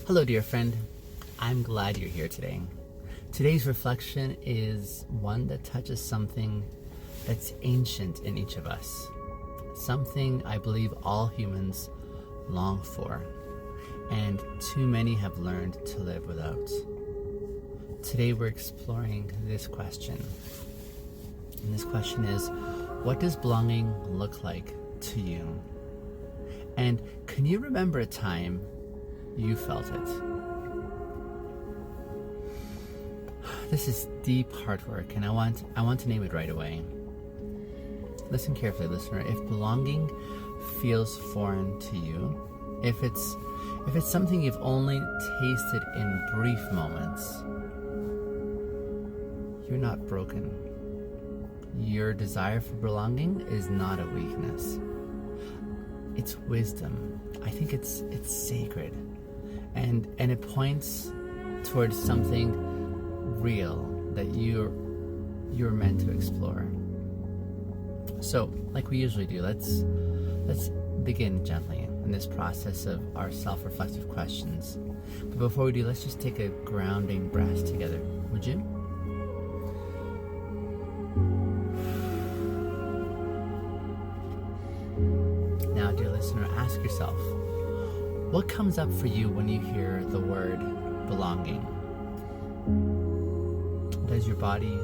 Hello, dear friend. I'm glad you're here today. Today's reflection is one that touches something that's ancient in each of us, something I believe all humans long for, and too many have learned to live without. Today we're exploring this question. And this question is, what does belonging look like to you? And can you remember a time you felt it? This is deep heart work, and I want to name it right away. Listen carefully, listener. If belonging feels foreign to you, if it's something you've only tasted in brief moments, you're not broken. Your desire for belonging is not a weakness. It's wisdom. I think it's sacred. And it points towards something real that you're meant to explore. So, like we usually do, let's begin gently in this process of our self-reflective questions. But before we do, let's just take a grounding breath together. Would you? Now, dear listener, ask yourself, what comes up for you when you hear the word belonging? Does your body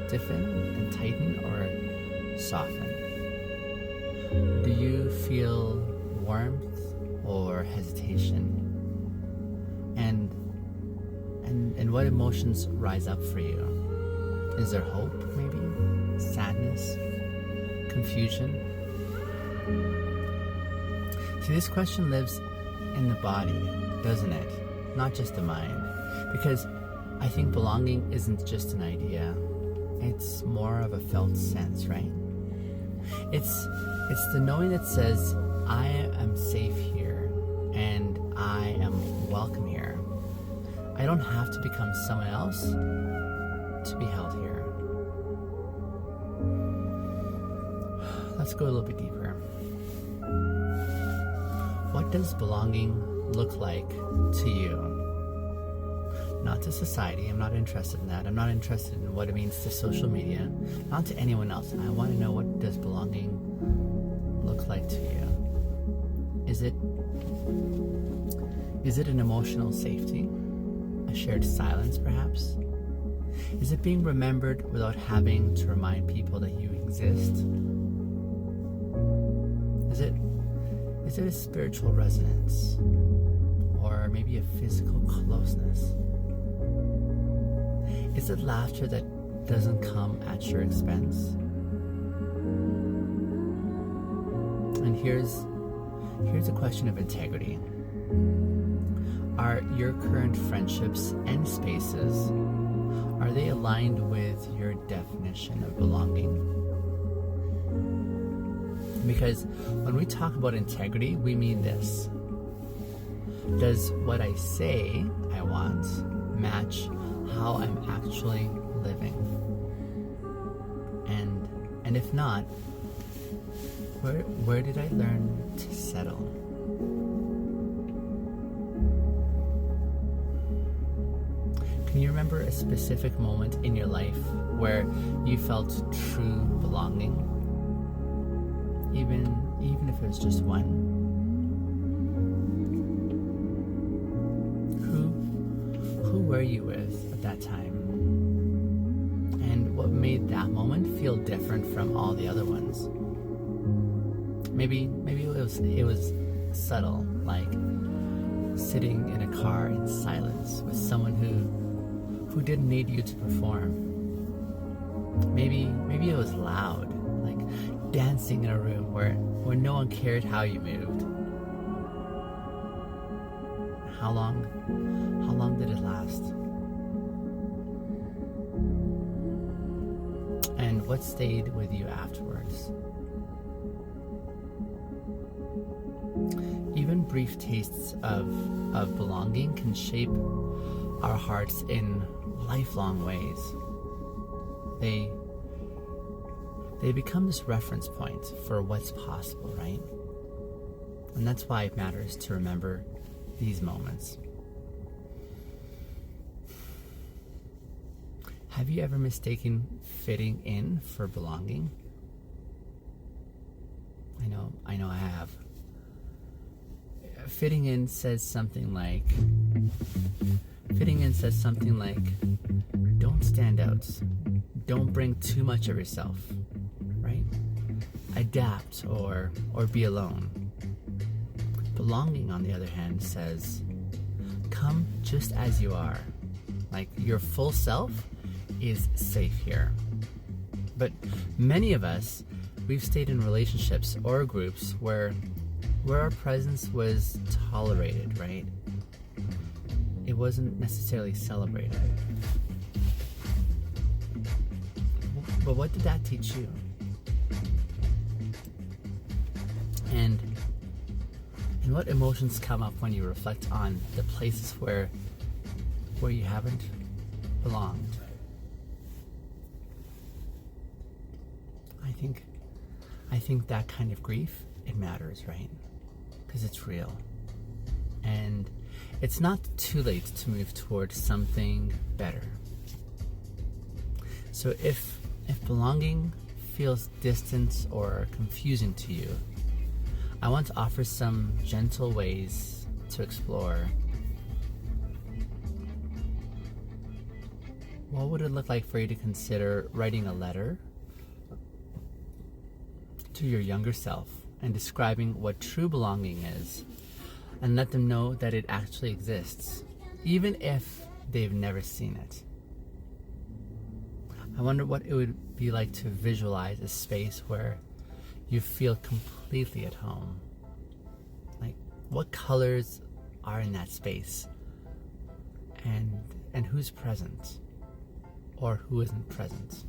stiffen and tighten or soften? Do you feel warmth or hesitation? And what emotions rise up for you? Is there hope, maybe? Sadness? Confusion? See, this question lives in the body, doesn't it? Not just the mind. Because I think belonging isn't just an idea. It's more of a felt sense, right? It's the knowing that says, I am safe here and I am welcome here. I don't have to become someone else to be held here. Let's go a little bit deeper. What does belonging look like to you? Not to society. I'm not interested in that. I'm not interested in what it means to social media. Not to anyone else. And I want to know, what does belonging look like to you? Is it an emotional safety? A shared silence, perhaps? Is it being remembered without having to remind people that you exist? Is it a spiritual resonance? Or maybe a physical closeness? Is it laughter that doesn't come at your expense? And here's a question of integrity. Are your current friendships and spaces, are they aligned with your definition of belonging? Because when we talk about integrity, we mean this. Does what I say I want match how I'm actually living? And if not, where did I learn to settle? Can you remember a specific moment in your life where you felt true belonging? Even if it was just one? Who were you with at that time? And what made that moment feel different from all the other ones? Maybe it was subtle, like sitting in a car in silence with someone who didn't need you to perform. Maybe it was loud, like dancing in a room where no one cared how you moved. How long did it last? And what stayed with you afterwards? Even brief tastes of belonging can shape our hearts in lifelong ways. They become this reference point for what's possible, right? And that's why it matters to remember these moments. Have you ever mistaken fitting in for belonging? I know I have. Fitting in says something like, don't stand out. Don't bring too much of yourself, right? Adapt or be alone. Belonging, on the other hand, says, come just as you are. Like, your full self is safe here. But many of us, we've stayed in relationships or groups where our presence was tolerated, right? It wasn't necessarily celebrated. But what did that teach you? And what emotions come up when you reflect on the places where you haven't belonged? I think that kind of grief, it matters, right? Because it's real. And it's not too late to move towards something better. So if belonging feels distant or confusing to you, I want to offer some gentle ways to explore. What would it look like for you to consider writing a letter to your younger self and describing what true belonging is, and let them know that it actually exists, even if they've never seen it? I wonder what it would be like to visualize a space where you feel completely at home. Like, what colors are in that space? And who's present? Or who isn't present?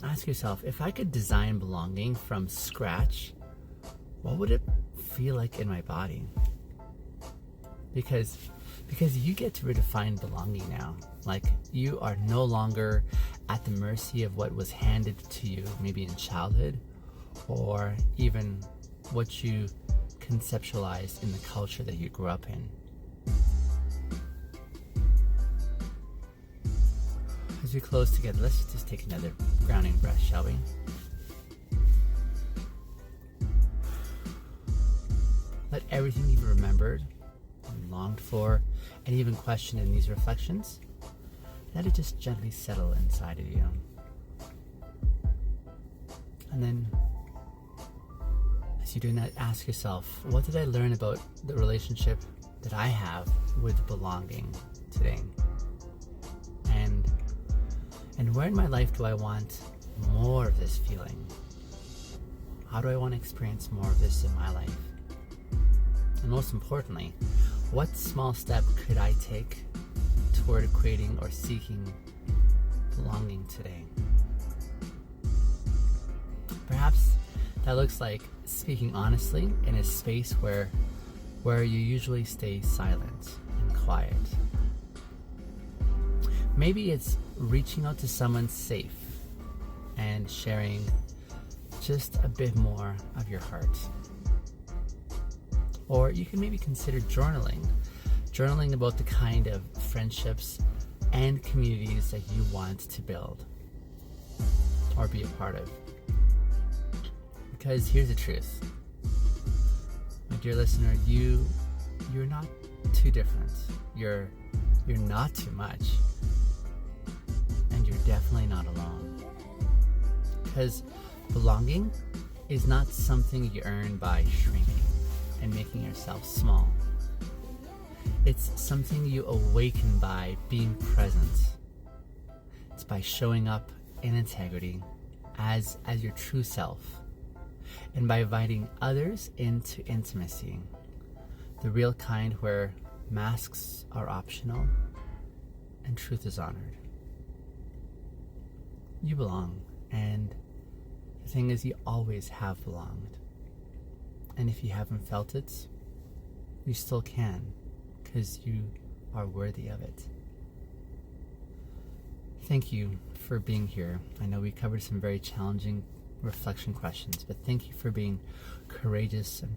Ask yourself, if I could design belonging from scratch, what would it feel like in my body? Because you get to redefine belonging now. Like, you are no longer at the mercy of what was handed to you, maybe in childhood, or even what you conceptualized in the culture that you grew up in. As we close together, let's just take another grounding breath, shall we? Let everything you've remembered and longed for and even questioned in these reflections, let it just gently settle inside of you. And then, as you're doing that, ask yourself, what did I learn about the relationship that I have with belonging today? And where in my life do I want more of this feeling? How do I want to experience more of this in my life? And most importantly, what small step could I take toward creating or seeking belonging today? Perhaps that looks like speaking honestly in a space where you usually stay silent and quiet. Maybe it's reaching out to someone safe and sharing just a bit more of your heart. Or you can maybe consider journaling about the kind of friendships and communities that you want to build or be a part of. Because here's the truth, my dear listener, you're not too different. You're not too much. And you're definitely not alone. Because belonging is not something you earn by shrinking and making yourself small. It's something you awaken by being present. It's by showing up in integrity as your true self, and by inviting others into intimacy, the real kind where masks are optional and truth is honored. You belong, and the thing is, you always have belonged. And if you haven't felt it, you still can, because you are worthy of it. Thank you for being here. I know we covered some very challenging reflection questions, but thank you for being courageous and